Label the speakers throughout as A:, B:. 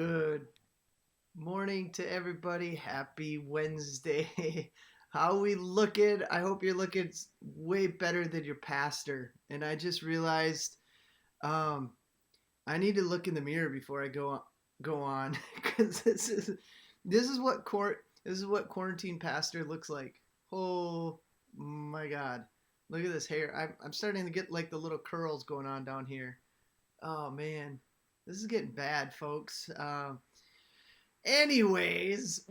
A: Good morning to everybody. Happy Wednesday. How we looking? I hope you're looking way better than your pastor. And I just realized um, I need to look in the mirror before I go on because this is what quarantine pastor looks like. Oh my God! Look at this hair. I'm starting to get like the little curls going on down here. Oh man, this is getting bad, folks. Anyways,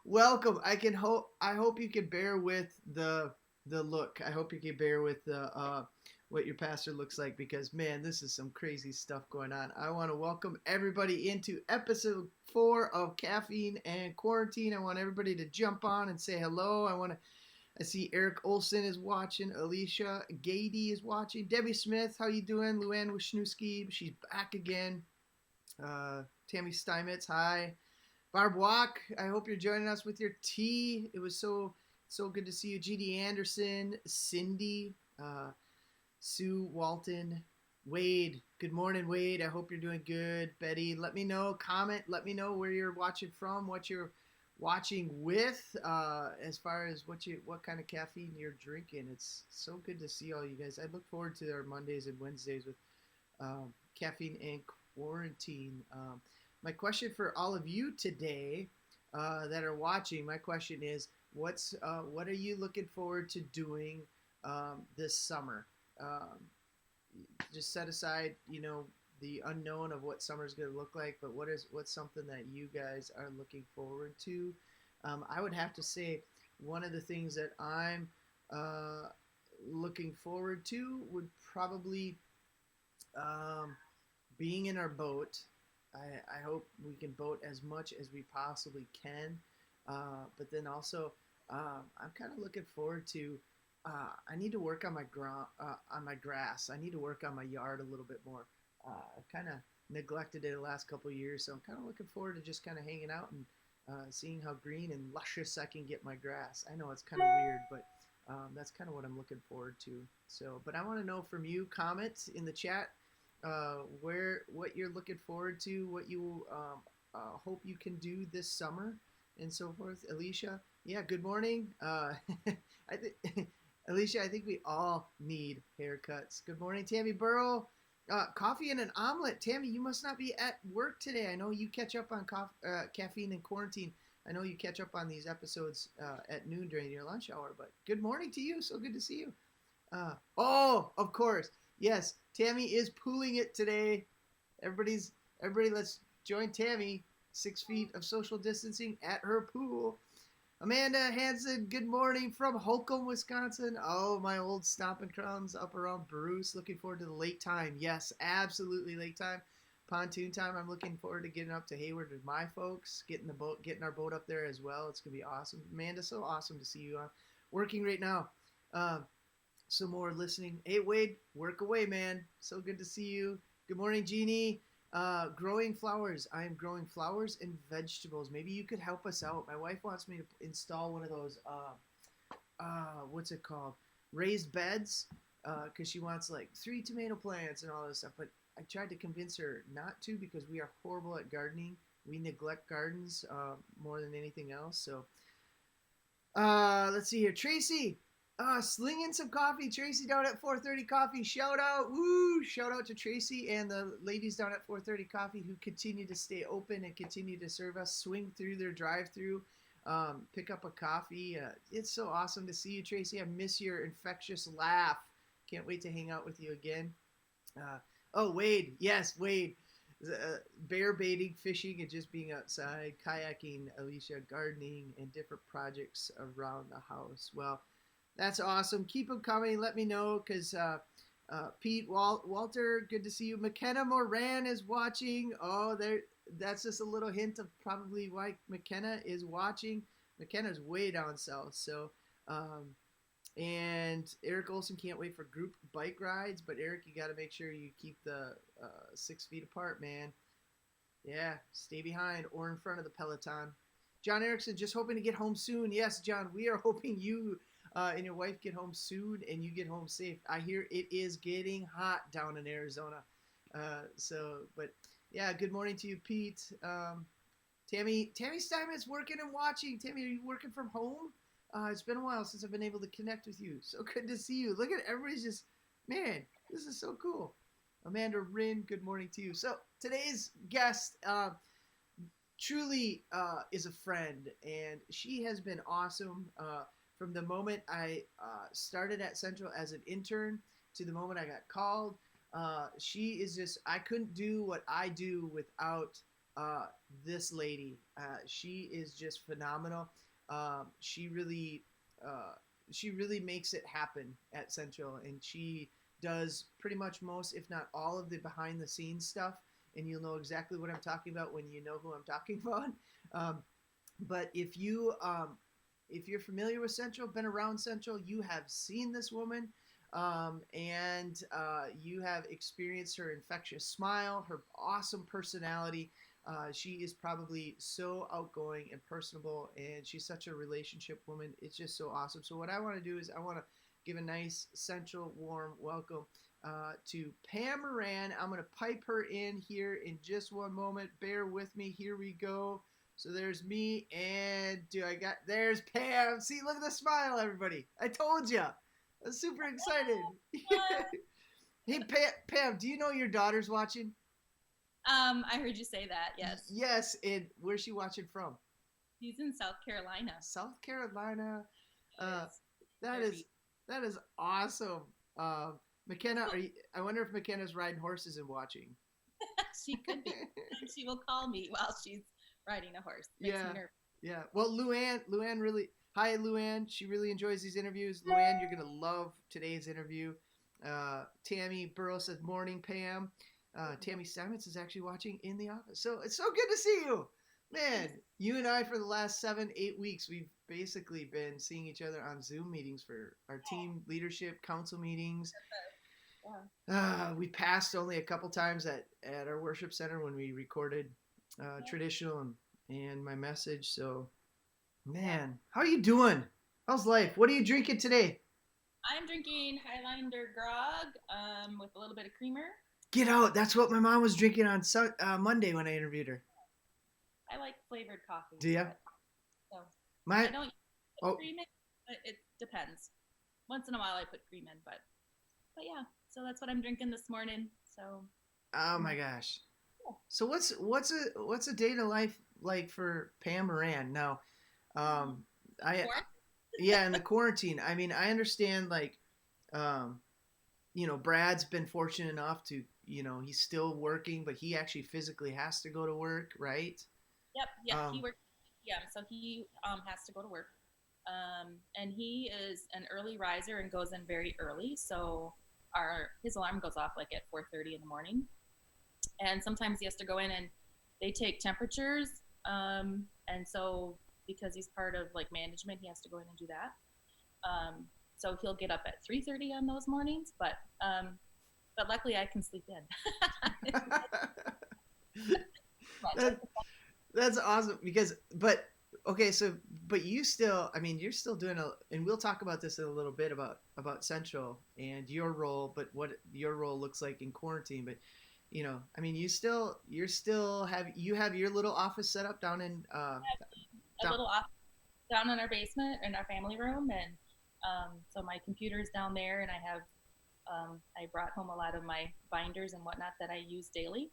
A: welcome. I hope you can bear with the look. I hope you can bear with the what your pastor looks like because man, this is some crazy stuff going on. I want to welcome everybody into episode 4 of Caffeine and Quarantine. I want everybody to jump on and say hello. I see Eric Olson is watching. Alicia Gady is watching. Debbie Smith, how you doing? LuAnn Wisniewski, she's back again. Tammy Steinmetz, hi. Barb Walk, I hope you're joining us with your tea. It was so good to see you. GD Anderson, Cindy, Sue Walton, Wade. Good morning, Wade. I hope you're doing good. Betty, let me know. Comment. Let me know where you're watching from, what you're watching with, as far as what kind of caffeine you're drinking. It's so good to see all you guys. I look forward to our Mondays and Wednesdays with Caffeine and Quarantine. My question for all of you today that are watching, my question is, what are you looking forward to doing this summer? Just set aside, the unknown of what summer's going to look like, but what's something that you guys are looking forward to? I would have to say one of the things that I'm looking forward to would probably being in our boat. I hope we can boat as much as we possibly can, but then also I'm kind of looking forward to. I need to work on my grass. I need to work on my yard a little bit more. I've kind of neglected it the last couple of years, so I'm kind of looking forward to just kind of hanging out and seeing how green and luscious I can get my grass. I know it's kind of weird, but that's kind of what I'm looking forward to. So, but I want to know from you. Comment in the chat what you're looking forward to, what you hope you can do this summer, and so forth. Alicia, yeah, good morning. I think Alicia, I think we all need haircuts. Good morning, Tammy Burrow. Coffee and an omelet. Tammy, you must not be at work today. I know you catch up on Caffeine and Quarantine. I know you catch up on these episodes at noon during your lunch hour, but good morning to you. So good to see you. Of course. Yes, Tammy is pooling it today. Everybody, let's join Tammy. 6 feet of social distancing at her pool. Amanda Hansen, good morning from Holcomb, Wisconsin. Oh, my old stomping grounds up around Bruce. Looking forward to the lake time. Yes, absolutely lake time. Pontoon time. I'm looking forward to getting up to Hayward with my folks, getting our boat up there as well. It's gonna be awesome. Amanda, so awesome to see you working right now. Some more listening. Hey, Wade, work away, man. So good to see you. Good morning, Jeannie. Growing flowers. I am growing flowers and vegetables. Maybe you could help us out. My wife wants me to install one of those, what's it called? Raised beds, because she wants like 3 tomato plants and all this stuff. But I tried to convince her not to because we are horrible at gardening. We neglect gardens more than anything else. So, let's see here. Tracy. Slinging some coffee. Tracy down at 430 Coffee. Shout out. Woo! Shout out to Tracy and the ladies down at 430 Coffee who continue to stay open and continue to serve us. Swing through their drive-through. Pick up a coffee. It's so awesome to see you, Tracy. I miss your infectious laugh. Can't wait to hang out with you again. Wade. Yes, Wade. Bear baiting, fishing, and just being outside. Kayaking, Alicia, gardening, and different projects around the house. Well, that's awesome. Keep them coming. Let me know because Pete, Walter, good to see you. McKenna Moran is watching. That's just a little hint of probably why McKenna is watching. McKenna's way down south. So, and Eric Olson can't wait for group bike rides. But Eric, you got to make sure you keep the 6 feet apart, man. Yeah, stay behind or in front of the Peloton. John Erickson, just hoping to get home soon. Yes, John, we are hoping you and your wife get home soon and you get home safe. I hear it is getting hot down in Arizona. But Yeah, good morning to you, Pete. Tammy Steinmetz working and watching. Tammy, are you working from home? It's been a while since I've been able to connect with you. So good to see you. Look at everybody's just, man, this is so cool. Amanda Rin, good morning to you. So today's guest truly is a friend, and she has been awesome from the moment I started at Central as an intern to the moment I got called. She is just, I couldn't do what I do without this lady. She is just phenomenal. She really, she really makes it happen at Central, and she does pretty much most, if not all, of the behind the scenes stuff. And you'll know exactly what I'm talking about when you know who I'm talking about. But if you're familiar with Central, been around Central, you have seen this woman. And you have experienced her infectious smile, her awesome personality. She is probably so outgoing and personable, and she's such a relationship woman. It's just so awesome. So what I want to do is I want to give a nice Central warm welcome to Pam Moran. I'm going to pipe her in here in just one moment. Bear with me. Here we go. So there's me, and there's Pam. See, look at the smile, everybody. I told you. I'm super excited. Hey, Pam, do you know your daughter's watching?
B: I heard you say that, yes.
A: Yes, and where's she watching from?
B: She's in South Carolina.
A: South Carolina. That is awesome. McKenna, I wonder if McKenna's riding horses and watching.
B: She could be. She will call me while she's riding a horse.
A: Yeah. Well, LuAnn really. Hi, LuAnn. She really enjoys these interviews. LuAnn, you're gonna love today's interview. Tammy Burrow says, "Morning, Pam." Tammy Steinmetz is actually watching in the office, so it's so good to see you, man. You and I, for the last 7-8 weeks, we've basically been seeing each other on Zoom meetings for our team leadership council meetings. We passed only a couple times at our worship center when we recorded traditional and my message. So, man, how are you doing? How's life? What are you drinking today?
B: I'm drinking Highlander grog with a little bit of creamer.
A: Get out. That's what my mom was drinking on Monday when I interviewed her.
B: I like flavored coffee.
A: Do you?
B: So I don't put cream in, but it depends. Once in a while I put cream in, but yeah. So that's what I'm drinking this morning. So.
A: Oh my gosh. Yeah. So what's a day to life like for Pam Moran now? Yeah, in the quarantine. I mean, I understand Brad's been fortunate enough to, he's still working, but he actually physically has to go to work, right?
B: Yep. Yeah. He works. Yeah. So he has to go to work. And he is an early riser and goes in very early. So his alarm goes off like at 4:30 in the morning. And sometimes he has to go in and they take temperatures. And so because he's part of like management, he has to go in and do that. So he'll get up at 3:30 on those mornings, but luckily I can sleep in.
A: That's awesome but you still, I mean, you're still doing and we'll talk about this in a little bit about Central and your role, but what your role looks like in quarantine. But I mean, you have your little office set up down in
B: a little office down in our basement in our family room, and so my computer's down there, and I have I brought home a lot of my binders and whatnot that I use daily,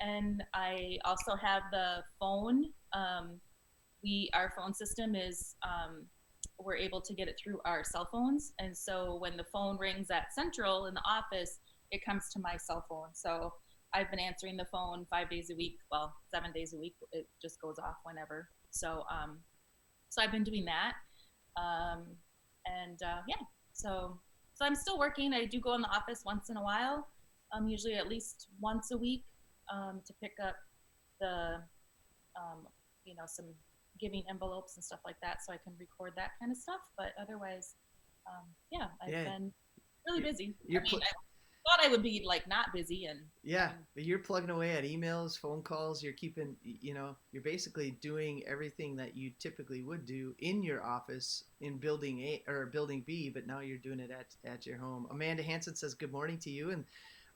B: and I also have the phone. Our phone system is we're able to get it through our cell phones, and so when the phone rings at Central in the office, it comes to my cell phone. So I've been answering the phone 5 days a week. Well, 7 days a week. It just goes off whenever. So so I've been doing that. So I'm still working. I do go in the office once in a while, usually at least once a week, to pick up the, some giving envelopes and stuff like that, so I can record that kind of stuff. But otherwise, I've been really busy. I thought I would be like not busy
A: but you're plugging away at emails, phone calls. You're keeping, you're basically doing everything that you typically would do in your office in building A or building B, but now you're doing it at your home. Amanda Hansen says good morning to you, and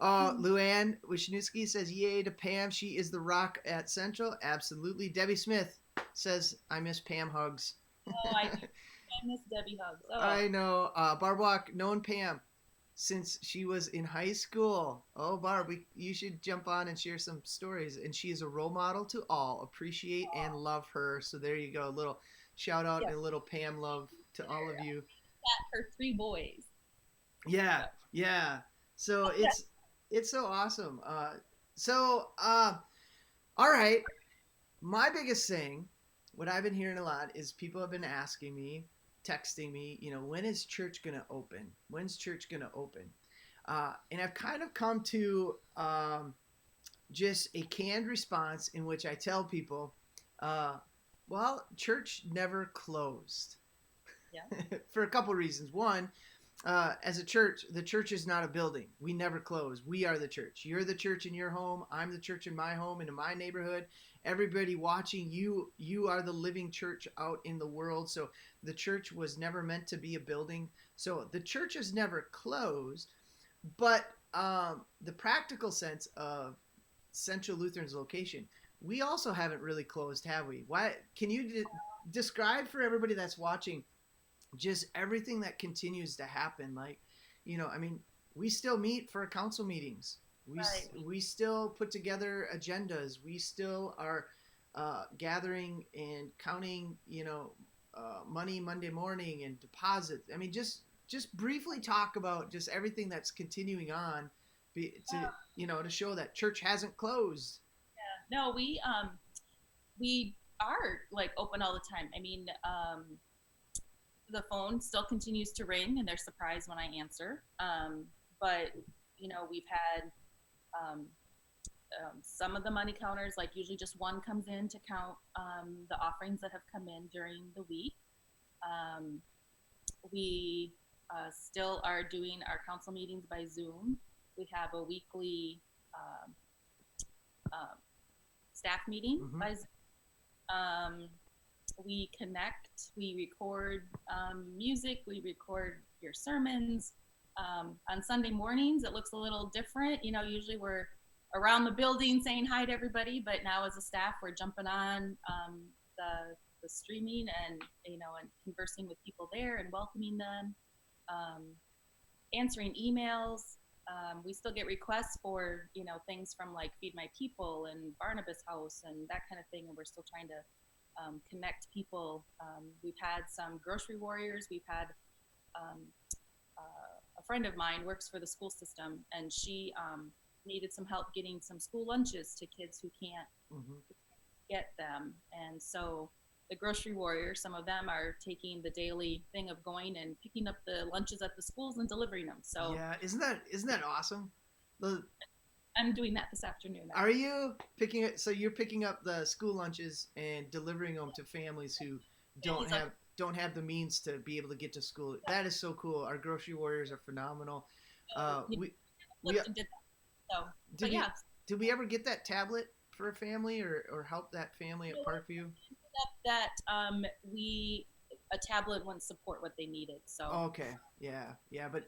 A: LuAnn Wisniewski says, yay to Pam. She is the rock at Central. Absolutely. Debbie Smith says, I miss Pam hugs.
B: Oh, I do. I miss Debbie hugs. Oh,
A: I know. Barb Walk, known Pam since she was in high school. Oh, Barb, you should jump on and share some stories. And she is a role model to all. Appreciate and love her. So there you go. A little shout out
B: yeah.
A: and a little Pam love to all of you.
B: Got her 3 boys.
A: Yeah, yeah. So it's so awesome. All right. My biggest thing, what I've been hearing a lot is people have been asking me, texting me, when is church gonna open? When's church gonna open? And I've kind of come to just a canned response in which I tell people, well, church never closed.
B: Yeah.
A: For a couple reasons. One, as a church, the church is not a building. We never close. We are the church. You're the church in your home. I'm the church in my home and in my neighborhood. Everybody watching, you are the living church out in the world. So the church was never meant to be a building. So the church is never closed. But the practical sense of Central Lutheran's location, we also haven't really closed, have we? Why? Can you describe for everybody that's watching just everything that continues to happen? Like, we still meet for council meetings. We still put together agendas. We still are gathering and counting, money Monday morning and deposits. I mean, just briefly talk about just everything that's continuing on to show that church hasn't closed.
B: Yeah. No, we are like open all the time. I mean, the phone still continues to ring and they're surprised when I answer. But we've had some of the money counters, like usually just one comes in to count the offerings that have come in during the week. We still are doing our council meetings by Zoom. We have a weekly staff meeting by Zoom. We connect, we record music, we record your sermons. On Sunday mornings, it looks a little different. Usually we're around the building saying hi to everybody, but now as a staff, we're jumping on the streaming and conversing with people there and welcoming them, answering emails. We still get requests for things from like Feed My People and Barnabas House and that kind of thing, and we're still trying to connect people. We've had some grocery warriors. We've had a friend of mine works for the school system, and she needed some help getting some school lunches to kids who can't get them. And so the grocery warriors, some of them are taking the daily thing of going and picking up the lunches at the schools and delivering them. So
A: yeah, isn't that awesome?
B: I'm doing that this afternoon.
A: Are you picking it? So you're picking up the school lunches and delivering them to families who don't have the means to be able to get to school. That is so cool. Our grocery warriors are phenomenal. Did we ever get that tablet for a family or help that family at Parkview?
B: That a tablet wouldn't support what they needed. So
A: okay, yeah, but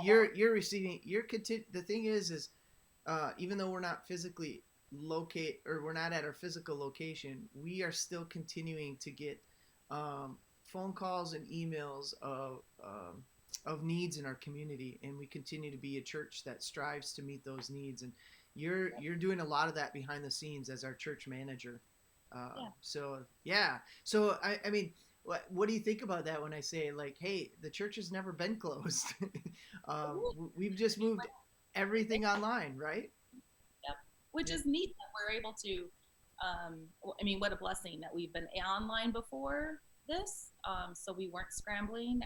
A: you're receiving the thing is even though we're not physically we're not at our physical location, we are still continuing to get phone calls and emails of needs in our community, and we continue to be a church that strives to meet those needs. And you're doing a lot of that behind the scenes as our church manager. So I mean, what do you think about that when I say like, hey, the church has never been closed? We've just moved everything online, right?
B: Yep. Which is neat that we're able to. I mean, what a blessing that we've been online before this, so we weren't scrambling,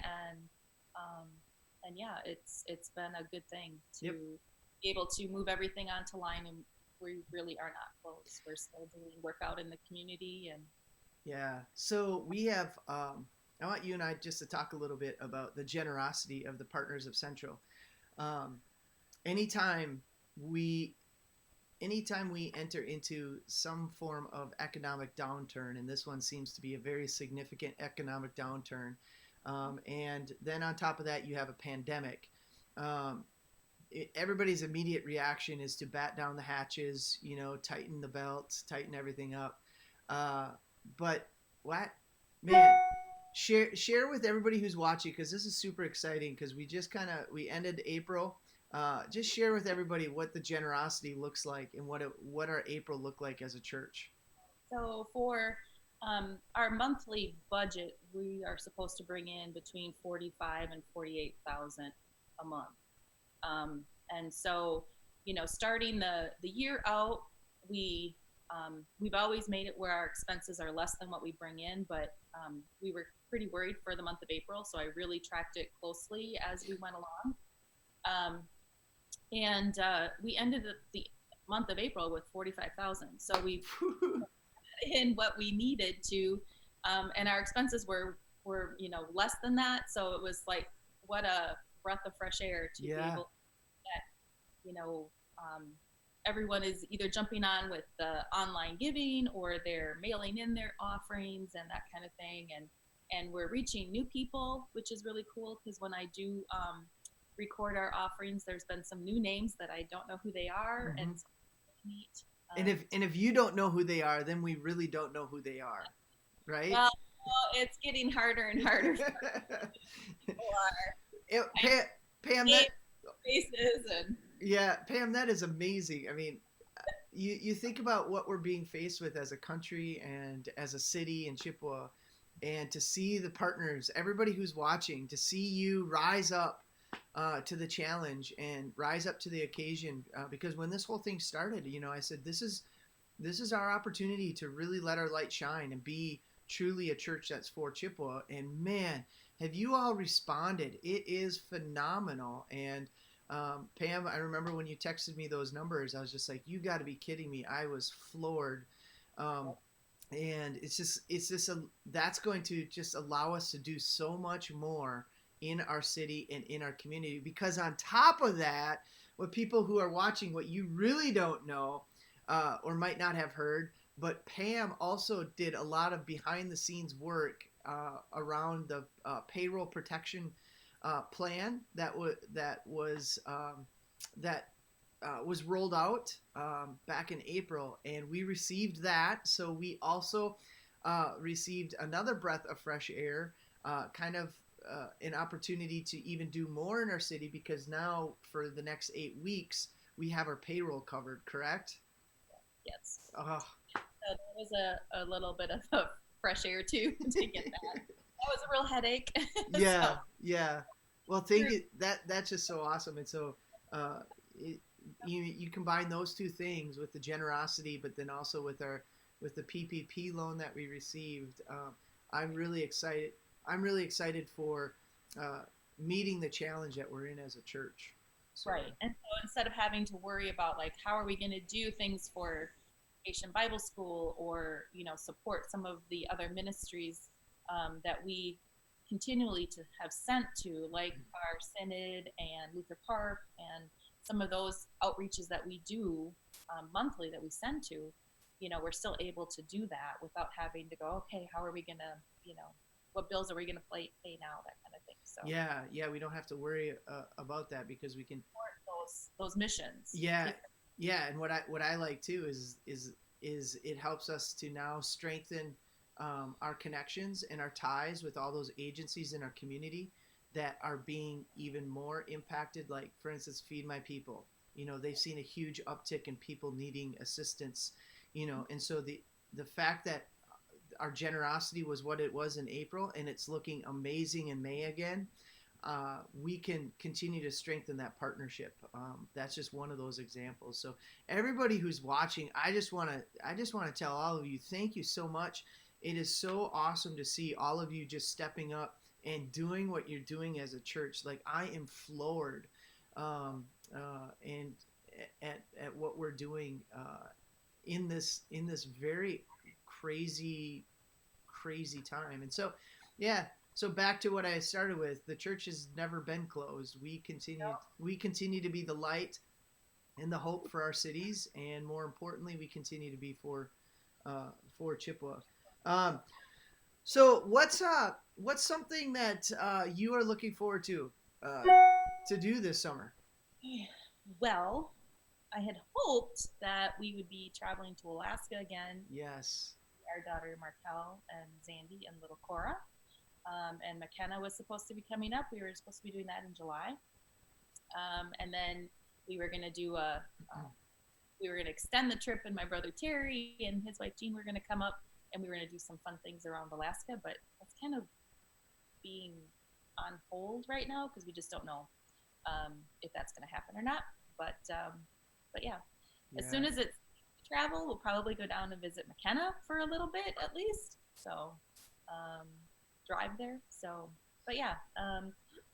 B: and yeah, it's been a good thing to be able to move everything onto line, and we really are not closed. We're still doing work out in the community, and
A: yeah. So we have. I want you and I just to talk a little bit about the generosity of the partners of Central. Anytime we enter into some form of economic downturn, and this one seems to be a very significant economic downturn, and then on top of that you have a pandemic, everybody's immediate reaction is to bat down the hatches, tighten the belts, tighten everything up. But what, man, share with everybody who's watching, because this is super exciting, because we ended April. Just share with everybody what the generosity looks like and what our April looked like as a church.
B: So for our monthly budget, we are supposed to bring in between 45 and 48,000 a month. And so, starting the year out, we've always made it where our expenses are less than what we bring in, but we were pretty worried for the month of April, so I really tracked it closely as we went along. And we ended the month of April with 45,000. So we in what we needed to, and our expenses were less than that. So it was like, what a breath of fresh air to be able to, everyone is either jumping on with the online giving, or they're mailing in their offerings and that kind of thing. And we're reaching new people, which is really cool, because when I do record our offerings, there's been some new names that I don't know who they are, and it's really neat.
A: And if you don't know who they are, then we really don't know who they are, right?
B: Well, it's getting harder and harder.
A: Pam,
B: faces and
A: yeah, Pam, that is amazing. I mean, you think about what we're being faced with as a country and as a city in Chippewa, and to see the partners, everybody who's watching, to see you rise up to the challenge and rise up to the occasion. Because when this whole thing started, I said, this is our opportunity to really let our light shine and be truly a church that's for Chippewa. And man, have you all responded? It is phenomenal. And Pam, I remember when you texted me those numbers, I was just like, you got to be kidding me. I was floored. And that's going to just allow us to do so much more in our city and in our community. Because on top of that, what people who are watching, what you really don't know, or might not have heard, but Pam also did a lot of behind the scenes work around the payroll protection plan that was rolled out back in April, and we received that. So we also received another breath of fresh air, an opportunity to even do more in our city, because now for the next 8 weeks we have our payroll covered. Correct?
B: Yes.
A: Oh.
B: So that was a little bit of a fresh air too to get that. That was a real headache.
A: Yeah, yeah. Well, thank you. That's just so awesome. And so you combine those two things with the generosity, but then also with the PPP loan that we received. I'm really excited. I'm really excited for meeting the challenge that we're in as a church. So.
B: Right. And so instead of having to worry about like, how are we going to do things for Vacation Bible School, or support some of the other ministries that we continually to have sent to, like our Synod and Luther Park, and some of those outreaches that we do monthly that we send to, we're still able to do that without having to go, okay, how are we going to, what bills are we going to pay now, that kind of thing. So
A: yeah, we don't have to worry about that, because we can
B: support those missions.
A: Yeah, and what I like too is it helps us to now strengthen our connections and our ties with all those agencies in our community that are being even more impacted. Like, for instance, Feed My People. They've seen a huge uptick in people needing assistance. And so the fact that our generosity was what it was in April, and it's looking amazing in May again. We can continue to strengthen that partnership. That's just one of those examples. So everybody who's watching, I just want to tell all of you, thank you so much. It is so awesome to see all of you just stepping up and doing what you're doing as a church. Like, I am floored, and at what we're doing in this very crazy time. And so, yeah. So back to what I started with, the church has never been closed. We continue to be the light and the hope for our cities, and more importantly, we continue to be for Chippewa. So what's something that you are looking forward to do this summer?
B: Well, I had hoped that we would be traveling to Alaska again.
A: Yes.
B: Our daughter Markel and Zandy and little Cora. And McKenna was supposed to be coming up. We were supposed to be doing that in July. And then we were going to do we were going to extend the trip, and my brother Terry and his wife Jean were going to come up, and we were going to do some fun things around Alaska. But that's kind of being on hold right now because we just don't know if that's going to happen or not. But yeah, as soon as it's travel, we'll probably go down and visit McKenna for a little bit at least. So drive there. So, but yeah,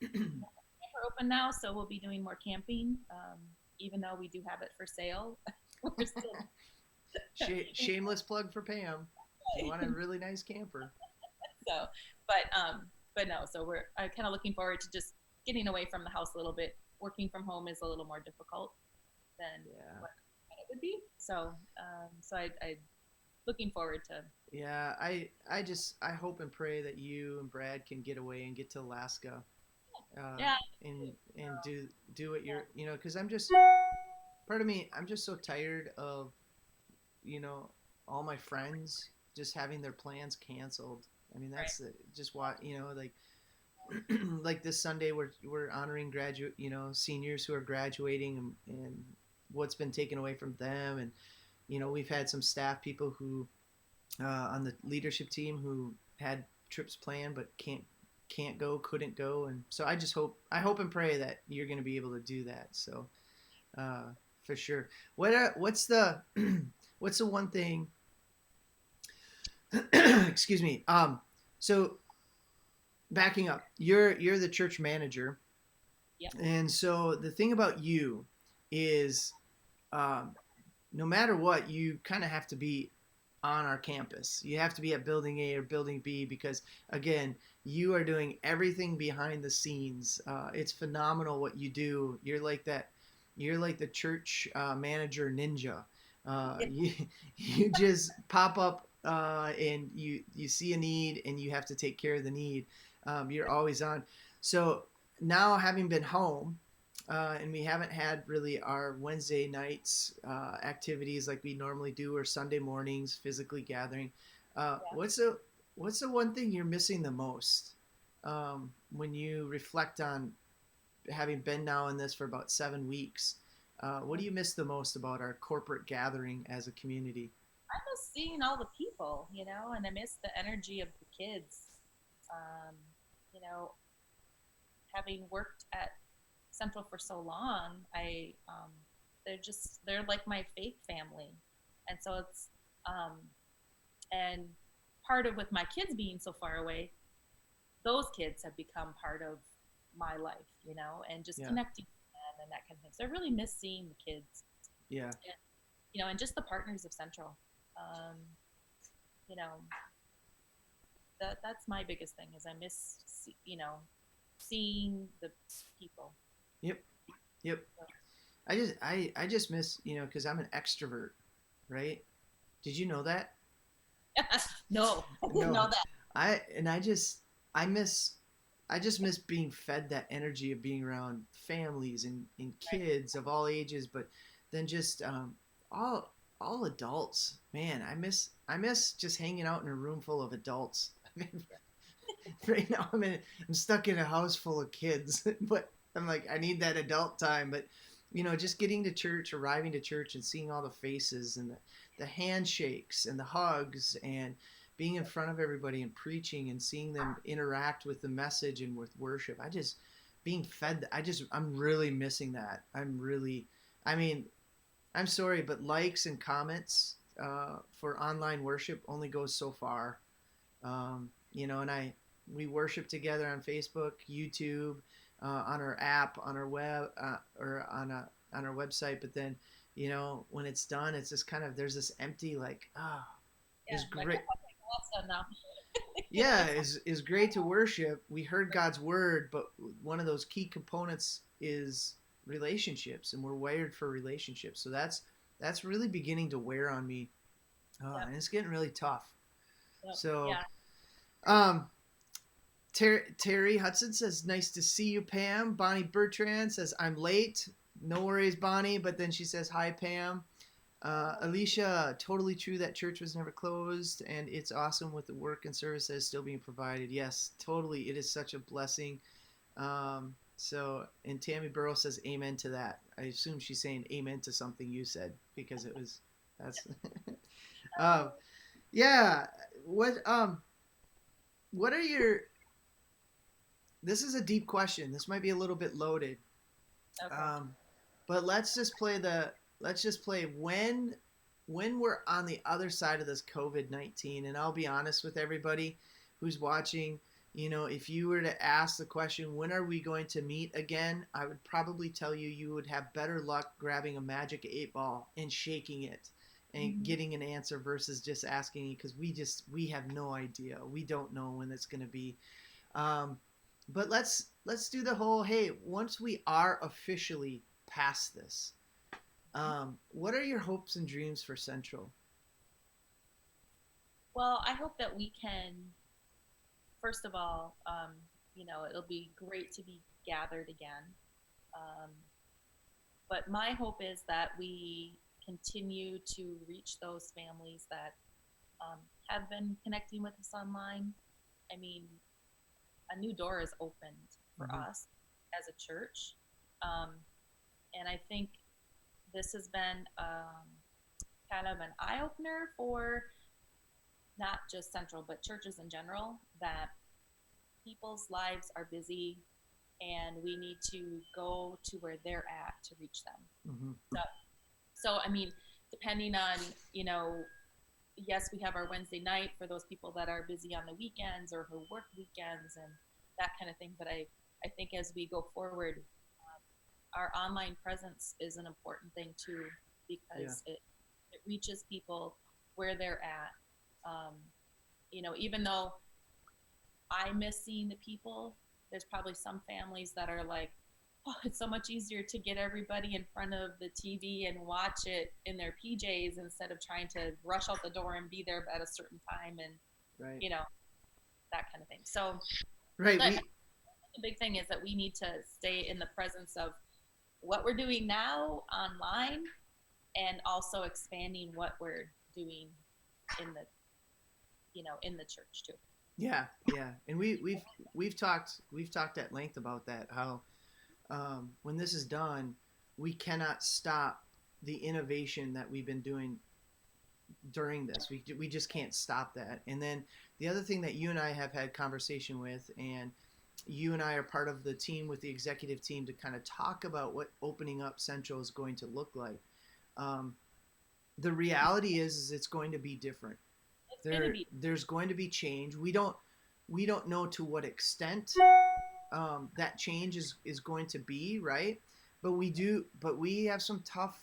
B: we're open now, so we'll be doing more camping. Even though we do have it for sale, we're still
A: shameless plug for Pam. She wanted a really nice camper.
B: So, but no. So we're kind of looking forward to just getting away from the house a little bit. Working from home is a little more difficult than what it would be. So, I looking forward to.
A: Yeah, I hope and pray that you and Brad can get away and get to Alaska. And do what you're, because part of me, I'm just so tired of, all my friends just having their plans canceled. I mean, that's just what, like, like this Sunday we're honoring seniors who are graduating and what's been taken away from them. And, we've had some staff people who, on the leadership team who had trips planned, but couldn't go. And so I hope and pray that you're going to be able to do that. So, for sure. What's the one thing, excuse me. So backing up, you're the church manager.
B: Yeah.
A: And so the thing about you is, no matter what, you kind of have to be on our campus. You have to be at building A or building B because, again, you are doing everything behind the scenes. It's phenomenal what you do. You're like the church manager ninja. You just pop up and you see a need and you have to take care of the need. You're always on. So now, having been home, and we haven't had really our Wednesday nights activities like we normally do, or Sunday mornings physically gathering. What's the one thing you're missing the most when you reflect on having been now in this for about 7 weeks? What do you miss the most about our corporate gathering as a community?
B: I miss seeing all the people, and I miss the energy of the kids. Having worked at Central for so long, they're like my faith family. And so it's and part of with my kids being so far away, those kids have become part of my life, and just connecting with them and that kind of thing. So I really miss seeing the kids.
A: Yeah.
B: And just the partners of Central. That's my biggest thing is I miss, seeing the people.
A: Yep. I just miss, because I'm an extrovert, right? Did you know that?
B: No, I didn't know that.
A: I just miss being fed that energy of being around families and kids of all ages, but then just all adults. Man, I miss just hanging out in a room full of adults. I mean, right now I'm stuck in a house full of kids, but I'm like, I need that adult time. But just getting to church, arriving to church and seeing all the faces and the handshakes and the hugs and being in front of everybody and preaching and seeing them interact with the message and with worship. Being fed, I'm really missing that. I'm sorry, but likes and comments for online worship only goes so far. And we worship together on Facebook, YouTube, on our app, on our web, or on our website. But then, when it's done, it's just kind of, there's this empty, like, it's great. Yeah, is great to worship. We heard God's word, but one of those key components is relationships, and we're wired for relationships. So that's really beginning to wear on me, and it's getting really tough. So, Terry Hudson says, "Nice to see you, Pam." Bonnie Bertrand says, "I'm late. no worries, Bonnie. But then she says, hi, Pam. Alicia, totally true that church was never closed, and it's awesome with the work and service that is still being provided. Yes, totally. It is such a blessing. And Tammy Burrow says amen to that. I assume she's saying amen to something you said because that's, um, yeah. What are your, this is a deep question. This might be a little bit loaded.
B: Okay.
A: But let's just play when we're on the other side of this COVID-19, and I'll be honest with everybody who's watching, if you were to ask the question, when are we going to meet again? I would probably tell you would have better luck grabbing a magic 8 ball and shaking it and getting an answer versus just asking, because we have no idea. We don't know when it's going to be. But let's do the whole, hey, once we are officially past this, what are your hopes and dreams for Central?
B: Well, I hope that we can, first of all, it'll be great to be gathered again. Um, but my hope is that we continue to reach those families that have been connecting with us online. I mean, a new door is opened for us as a church. And I think this has been kind of an eye-opener for not just Central, but churches in general, that people's lives are busy and we need to go to where they're at to reach them. So, I mean, depending on, yes, we have our Wednesday night for those people that are busy on the weekends or who work weekends and that kind of thing. But I think as we go forward, our online presence is an important thing too, because it reaches people where they're at. Even though I miss seeing the people, there's probably some families that are like, oh, it's so much easier to get everybody in front of the TV and watch it in their PJs instead of trying to rush out the door and be there at a certain time and, that kind of thing. So the big thing is that we need to stay in the presence of what we're doing now online and also expanding what we're doing in the in the church too.
A: Yeah. And we've talked at length about that, how when this is done, we cannot stop the innovation that we've been doing during this. We just can't stop that. And then the other thing that you and I have had conversation with, and you and I are part of the team with the executive team to kind of talk about what opening up Central is going to look like. The reality is it's going to be different. There's going to be change. We don't know to what extent that change is going to be, right? But we have some tough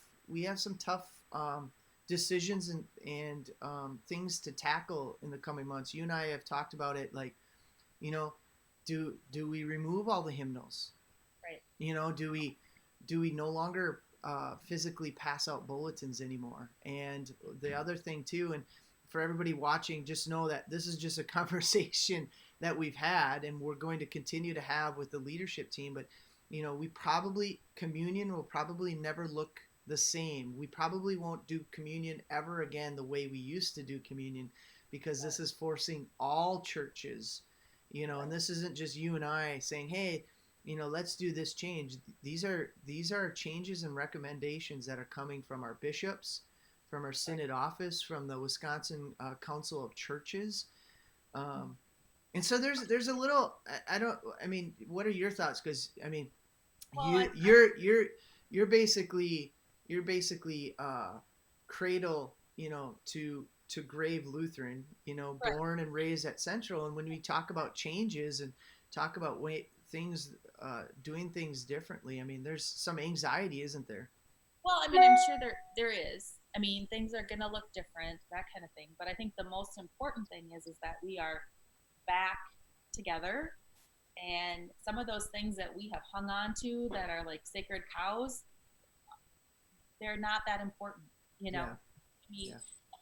A: decisions and things to tackle in the coming months. You and I have talked about it, like, do we remove all the hymnals?
B: Right.
A: Do we no longer physically pass out bulletins anymore? And the other thing too, and for everybody watching, just know that this is just a conversation that we've had and we're going to continue to have with the leadership team. But, communion will probably never look the same. We probably won't do communion ever again the way we used to do communion, because this is forcing all churches, and this isn't just you and I saying, hey, let's do this change. These are changes and recommendations that are coming from our bishops, from our synod office, from the Wisconsin Council of Churches. And so there's a little, what are your thoughts? Because you're basically cradle, to grave Lutheran, born and raised at Central. And when we talk about changes and talk about doing things differently, there's some anxiety, isn't there?
B: Well, I'm sure there is. Things are going to look different, that kind of thing. But I think the most important thing is that we are back together. And some of those things that we have hung on to that are like sacred cows, they're not that important, Some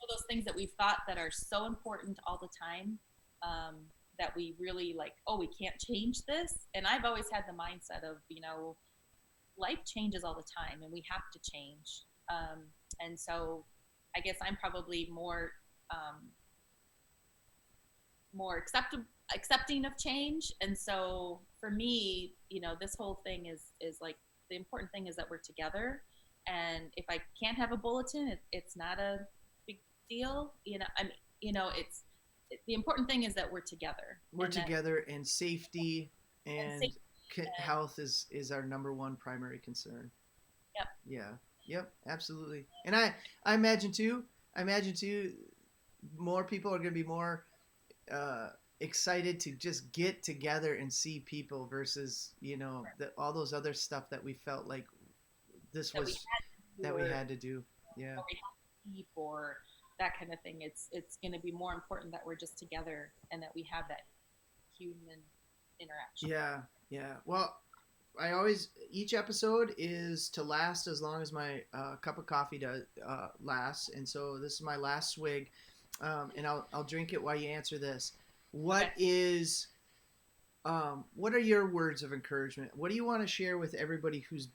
B: of those things that we've thought that are so important all the time, that we really like, oh, we can't change this. And I've always had the mindset of, life changes all the time, and we have to change. And so, I guess I'm probably more accepting of change. And so for me, this whole thing is like, the important thing is that we're together. And if I can't have a bulletin, it's not a big deal. It's the important thing is that we're together.
A: We're together, and safety and
B: and
A: health is our number one primary concern.
B: Yep.
A: Yeah. Yep. Absolutely. And I imagine too. More people are going to be more excited to just get together and see people versus all those other stuff that we felt like this was that we had to do. Yeah.
B: Or we have to keep, or that kind of thing. It's going to be more important that we're just together and that we have that human interaction.
A: Yeah. Yeah. Well, each episode is to last as long as my cup of coffee does lasts, and so this is my last swig, and I'll drink it while you answer this. What are your words of encouragement? What do you want to share with everybody who's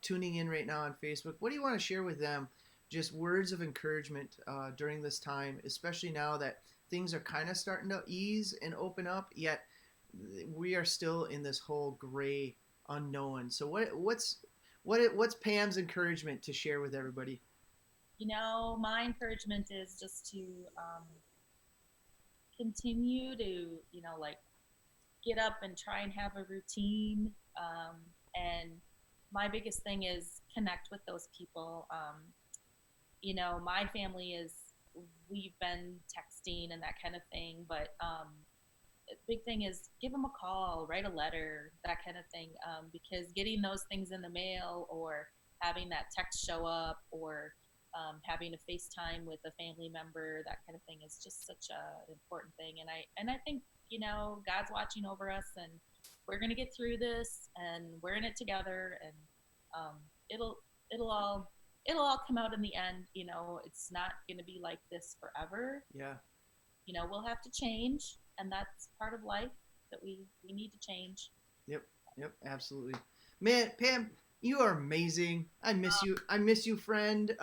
A: tuning in right now on Facebook? What do you want to share with them? Just words of encouragement during this time, especially now that things are kind of starting to ease and open up, yet we are still in this whole gray unknown. So what's Pam's encouragement to share with everybody?
B: My encouragement is just to continue to get up and try and have a routine, and my biggest thing is connect with those people. My family we've been texting and that kind of thing, but big thing is give them a call, write a letter, that kind of thing, because getting those things in the mail, or having that text show up, or having a FaceTime with a family member, that kind of thing is just such an important thing. And I think God's watching over us, and we're gonna get through this, and we're in it together, and it'll all come out in the end. It's not gonna be like this forever.
A: Yeah.
B: We'll have to change, and that's part of life, that we need to change.
A: Yep, absolutely. Man, Pam, you are amazing. I miss you, friend.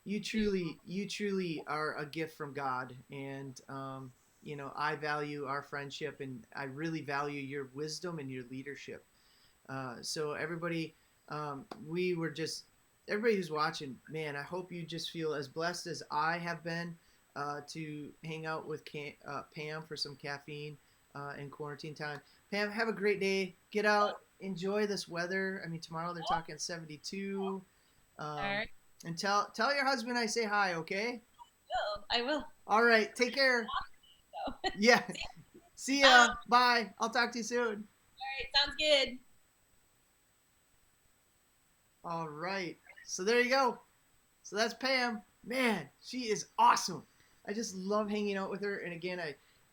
A: You truly are a gift from God, and I value our friendship, and I really value your wisdom and your leadership. So everybody who's watching, man, I hope you just feel as blessed as I have been to hang out with Pam for some caffeine in quarantine time. Pam, have a great day. Get out, enjoy this weather. I mean, tomorrow they're talking 72.
B: All right.
A: And tell your husband I say hi, okay?
B: I will.
A: All right, take care. Yeah. See ya. Bye. I'll talk to you soon.
B: All right, sounds good.
A: All right. So there you go. So that's Pam. Man, she is awesome. I just love hanging out with her. And again,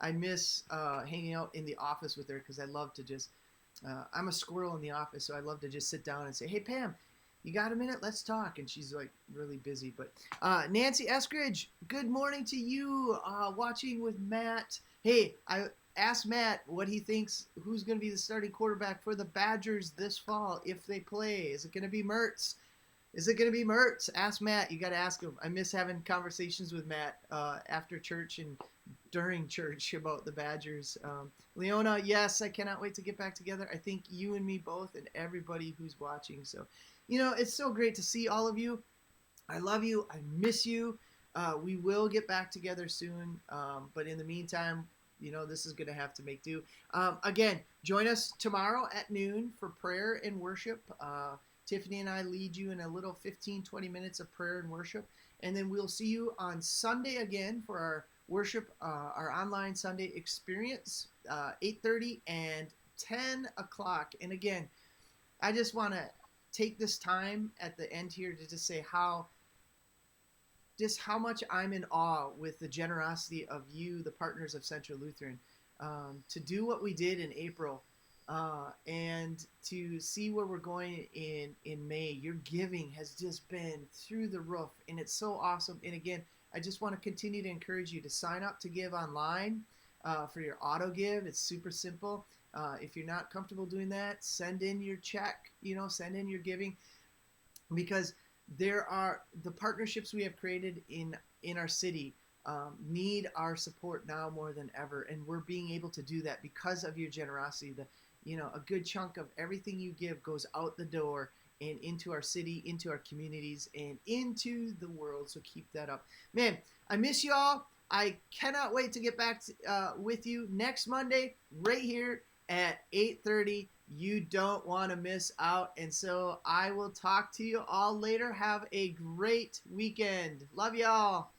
A: I miss hanging out in the office with her, because I love to just, I'm a squirrel in the office, so I love to just sit down and say, hey, Pam, you got a minute? Let's talk. And she's like really busy. But Nancy Eskridge, good morning to you, watching with Matt. Hey, I asked Matt what he thinks, who's going to be the starting quarterback for the Badgers this fall if they play. Is it going to be Mertz? Ask Matt. You got to ask him. I miss having conversations with Matt after church and during church about the Badgers. Leona, yes, I cannot wait to get back together. I think you and me both, and everybody who's watching. So, it's so great to see all of you. I love you. I miss you. We will get back together soon. But in the meantime, this is going to have to make do. Again, join us tomorrow at noon for prayer and worship. Tiffany and I lead you in a little 15-20 minutes of prayer and worship. And then we'll see you on Sunday again for our worship, our online Sunday experience, 8:30 and 10 o'clock. And again, I just want to take this time at the end here to just say how much I'm in awe with the generosity of you, the partners of Central Lutheran, to do what we did in April. And to see where we're going in May. Your giving has just been through the roof, and it's so awesome. And again, I just want to continue to encourage you to sign up to give online for your auto give. It's super simple. If you're not comfortable doing that, send in your check, send in your giving, because there are the partnerships we have created in our city need our support now more than ever, and we're being able to do that because of your generosity. A good chunk of everything you give goes out the door and into our city, into our communities, and into the world. So keep that up, man. I miss y'all. I cannot wait to get back with you next Monday right here at 8:30. You don't want to miss out. And so I will talk to you all later. Have a great weekend. Love y'all.